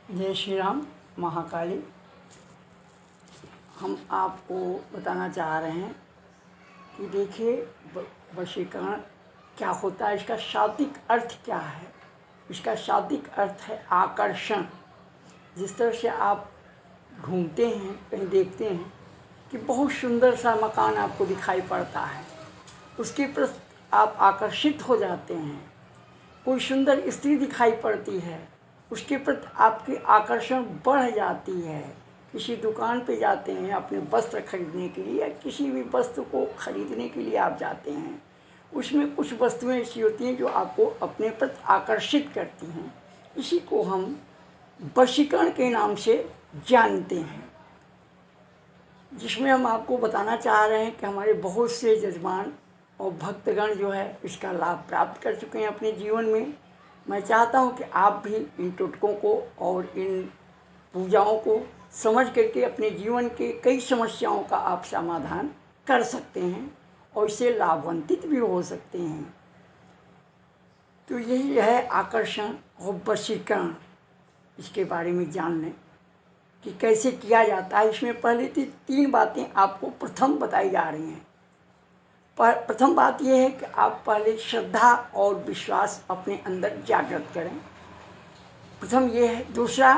जय श्री राम। महाकाली, हम आपको बताना चाह रहे हैं कि देखिए वशीकरण क्या होता है, इसका शाब्दिक अर्थ क्या है। इसका शाब्दिक अर्थ है आकर्षण। जिस तरह से आप घूमते हैं, कहीं देखते हैं कि बहुत सुंदर सा मकान आपको दिखाई पड़ता है, उसके प्रति आप आकर्षित हो जाते हैं। कोई सुंदर स्त्री दिखाई पड़ती है, उसके प्रति आपकी आकर्षण बढ़ जाती है। किसी दुकान पे जाते हैं अपने वस्त्र खरीदने के लिए, या किसी भी वस्तु को खरीदने के लिए आप जाते हैं, उसमें कुछ वस्तुएं ऐसी होती हैं जो आपको अपने प्रति आकर्षित करती हैं। इसी को हम वशीकरण के नाम से जानते हैं, जिसमें हम आपको बताना चाह रहे हैं कि हमारे बहुत से जजमान और भक्तगण जो है इसका लाभ प्राप्त कर चुके हैं अपने जीवन में। मैं चाहता हूं कि आप भी इन टोटकों को और इन पूजाओं को समझ करके अपने जीवन के कई समस्याओं का आप समाधान कर सकते हैं और इससे लाभान्वित भी हो सकते हैं। तो यही है आकर्षण और वशीकरण। इसके बारे में जान लें कि कैसे किया जाता है। इसमें पहले तीन बातें आपको प्रथम बताई जा रही हैं। प्रथम बात यह है कि आप पहले श्रद्धा और विश्वास अपने अंदर जागृत करें। प्रथम ये है। दूसरा,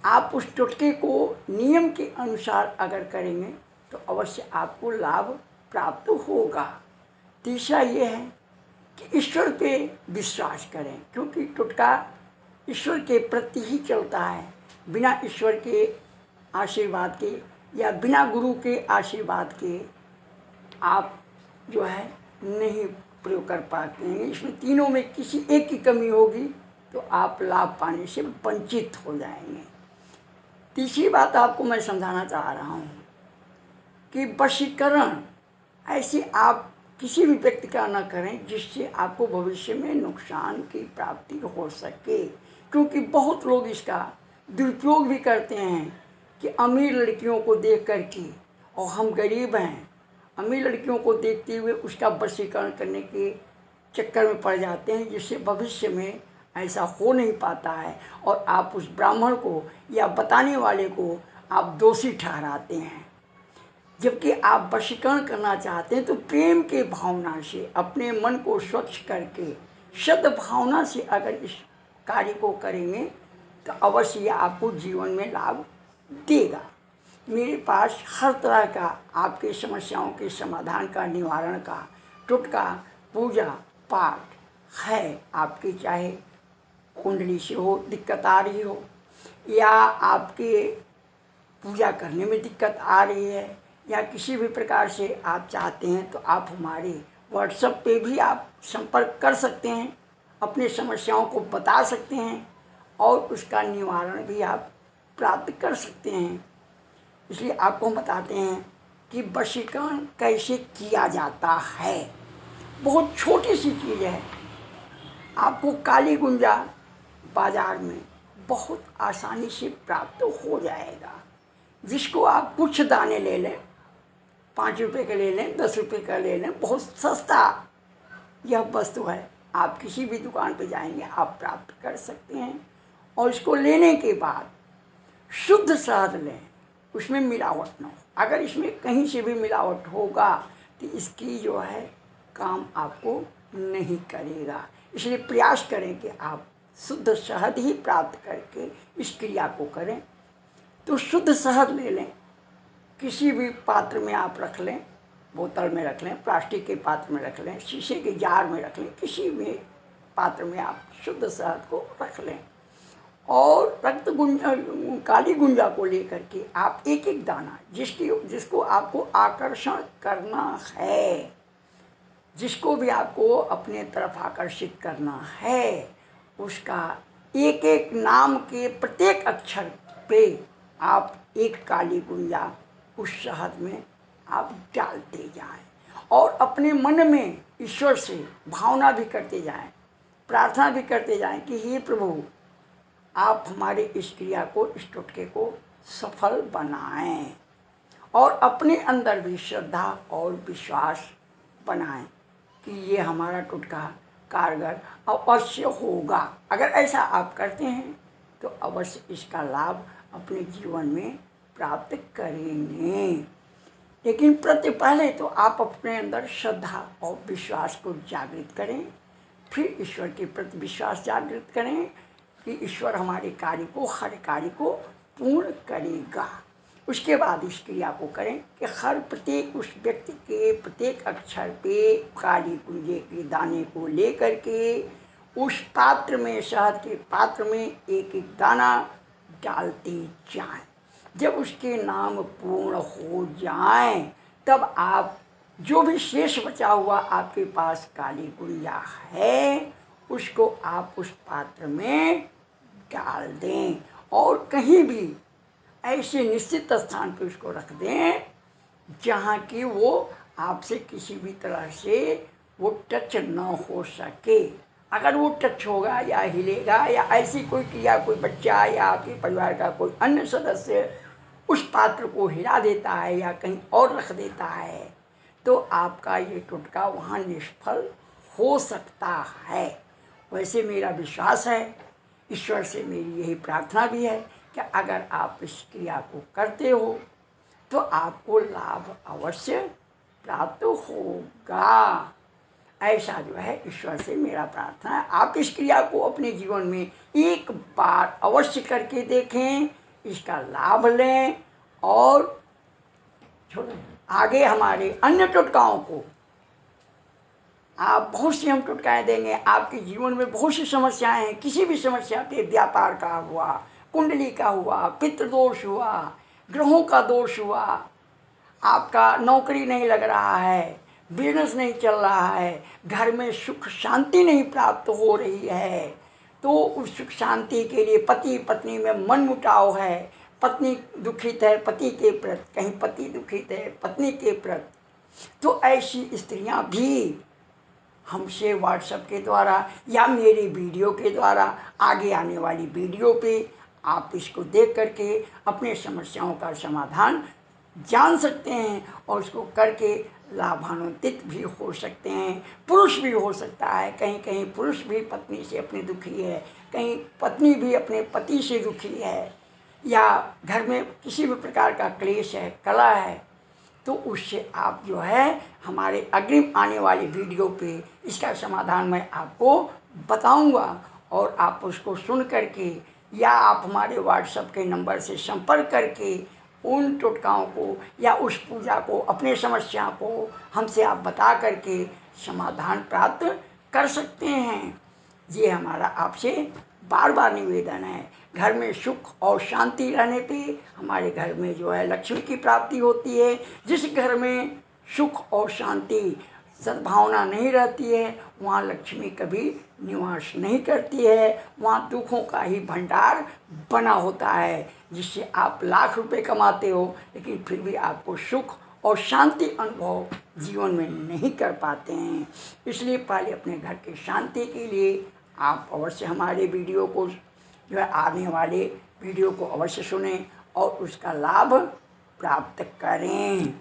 आप उस टोटके को नियम के अनुसार अगर करेंगे तो अवश्य आपको लाभ प्राप्त होगा। तीसरा ये है कि ईश्वर पे विश्वास करें, क्योंकि टोटका ईश्वर के प्रति ही चलता है। बिना ईश्वर के आशीर्वाद के या बिना गुरु के आशीर्वाद के आप जो है नहीं प्रयोग कर पाते हैं। इसमें तीनों में किसी एक की कमी होगी तो आप लाभ पाने से वंचित हो जाएंगे। तीसरी बात आपको मैं समझाना चाह रहा हूँ कि वशीकरण ऐसे आप किसी भी व्यक्ति का न करें जिससे आपको भविष्य में नुकसान की प्राप्ति हो सके, क्योंकि बहुत लोग इसका दुरुपयोग भी करते हैं कि अमीर लड़कियों को देख कर के, और हम गरीब हैं, अमीर लड़कियों को देखते हुए उसका वशीकरण करने के चक्कर में पड़ जाते हैं, जिससे भविष्य में ऐसा हो नहीं पाता है और आप उस ब्राह्मण को या बताने वाले को आप दोषी ठहराते हैं। जबकि आप वशीकरण करना चाहते हैं तो प्रेम के भावना से अपने मन को स्वच्छ करके सद्भावना से अगर इस कार्य को करेंगे तो अवश्य आपको जीवन में लाभ देगा। मेरे पास हर तरह का आपके समस्याओं के समाधान का, निवारण का टोटका, पूजा पाठ है। आपके चाहे कुंडली से हो दिक्कत आ रही हो, या आपके पूजा करने में दिक्कत आ रही है, या किसी भी प्रकार से आप चाहते हैं तो आप हमारे व्हाट्सएप पे भी आप संपर्क कर सकते हैं, अपनी समस्याओं को बता सकते हैं और उसका निवारण भी आप प्राप्त कर सकते हैं। इसलिए आपको हम बताते हैं कि वशीकरण कैसे किया जाता है। बहुत छोटी सी चीज़ है। आपको काली गुंजा बाजार में बहुत आसानी से प्राप्त हो जाएगा, जिसको आप कुछ दाने ले लें, 5 रुपए का ले लें, 10 रुपए का ले लें, बहुत सस्ता यह वस्तु है। आप किसी भी दुकान पे जाएंगे आप प्राप्त कर सकते हैं। और इसको लेने के बाद शुद्ध शहद लें, उसमें मिलावट ना हो। अगर इसमें कहीं से भी मिलावट होगा तो इसकी जो है काम आपको नहीं करेगा। इसलिए प्रयास करें कि आप शुद्ध शहद ही प्राप्त करके इस क्रिया को करें। तो शुद्ध शहद ले लें, किसी भी पात्र में आप रख लें, बोतल में रख लें, प्लास्टिक के पात्र में रख लें, शीशे के जार में रख लें, किसी भी पात्र में आप शुद्ध शहद को रख लें। और काली गुंजा को लेकर के आप एक एक दाना, जिसको आपको आकर्षण करना है, जिसको भी आपको अपने तरफ आकर्षित करना है, उसका एक एक नाम के प्रत्येक अक्षर पे आप एक काली गुंजा उस शहद में आप डालते जाएं और अपने मन में ईश्वर से भावना भी करते जाएं, प्रार्थना भी करते जाएं कि हे प्रभु, आप हमारे इस क्रिया को, इस टोटके को सफल बनाएं। और अपने अंदर भी श्रद्धा और विश्वास बनाएं कि ये हमारा टोटका कारगर अवश्य होगा। अगर ऐसा आप करते हैं तो अवश्य इसका लाभ अपने जीवन में प्राप्त करेंगे। लेकिन पहले तो आप अपने अंदर श्रद्धा और विश्वास को जागृत करें, फिर ईश्वर के प्रति विश्वास जागृत करें कि ईश्वर हमारे कार्य को, हर कार्य को पूर्ण करेगा। उसके बाद इस क्रिया को करें कि हर प्रत्येक उस व्यक्ति के प्रत्येक अक्षर पे काली कुंजे के दाने को लेकर के उस पात्र में, शहद के पात्र में एक एक दाना डालते जाएं। जब उसके नाम पूर्ण हो जाएं, तब आप जो भी शेष बचा हुआ आपके पास काली गुड़िया है, उसको आप उस पात्र में डाल दें और कहीं भी ऐसे निश्चित स्थान पर उसको रख दें जहाँ कि वो आपसे किसी भी तरह से वो टच न हो सके। अगर वो टच होगा या हिलेगा या ऐसी कोई क्रिया, कोई बच्चा या आपके परिवार का कोई अन्य सदस्य उस पात्र को हिला देता है या कहीं और रख देता है, तो आपका ये टोटका वहाँ निष्फल हो सकता है। वैसे मेरा विश्वास है, ईश्वर से मेरी यही प्रार्थना भी है कि अगर आप इस क्रिया को करते हो तो आपको लाभ अवश्य प्राप्त होगा। ऐसा जो है ईश्वर से मेरा प्रार्थना है। आप इस क्रिया को अपने जीवन में एक बार अवश्य करके देखें, इसका लाभ लें और आगे हमारे अन्य टोटकाओं को आप बहुत सी हम टोटकाएँ देंगे। आपके जीवन में बहुत सी समस्याएं हैं, किसी भी समस्या पे, व्यापार का हुआ, कुंडली का हुआ, पितृदोष हुआ, ग्रहों का दोष हुआ, आपका नौकरी नहीं लग रहा है, बिजनेस नहीं चल रहा है, घर में सुख शांति नहीं प्राप्त हो रही है, तो उस सुख शांति के लिए पति पत्नी में मनमुटाव है, पत्नी दुखित है पति के प्रति, कहीं पति दुखित है पत्नी के प्रति, तो ऐसी स्त्रियां भी हमसे व्हाट्सएप के द्वारा या मेरे वीडियो के द्वारा, आगे आने वाली वीडियो पे आप इसको देख करके अपने समस्याओं का समाधान जान सकते हैं और उसको करके लाभान्वित भी हो सकते हैं। पुरुष भी हो सकता है, कहीं कहीं पुरुष भी पत्नी से अपनी दुखी है, कहीं पत्नी भी अपने पति से दुखी है, या घर में किसी भी प्रकार का क्लेश है, कलह है, तो उससे आप जो है हमारे अग्रिम आने वाली वीडियो पे इसका समाधान मैं आपको बताऊंगा और आप उसको सुन करके या आप हमारे व्हाट्सएप के नंबर से संपर्क करके उन टोटकाओं को या उस पूजा को, अपने समस्या को हमसे आप बता करके समाधान प्राप्त कर सकते हैं। ये हमारा आपसे बार बार निवेदन है। घर में सुख और शांति रहने पे हमारे घर में जो है लक्ष्मी की प्राप्ति होती है। जिस घर में सुख और शांति, सद्भावना नहीं रहती है, वहाँ लक्ष्मी कभी निवास नहीं करती है, वहाँ दुखों का ही भंडार बना होता है, जिससे आप लाख रुपए कमाते हो लेकिन फिर भी आपको सुख और शांति अनुभव जीवन में नहीं कर पाते हैं। इसलिए पहले अपने घर की शांति के लिए आप अवश्य हमारे वीडियो को जो है, आने वाले वीडियो को अवश्य सुनें और उसका लाभ प्राप्त करें।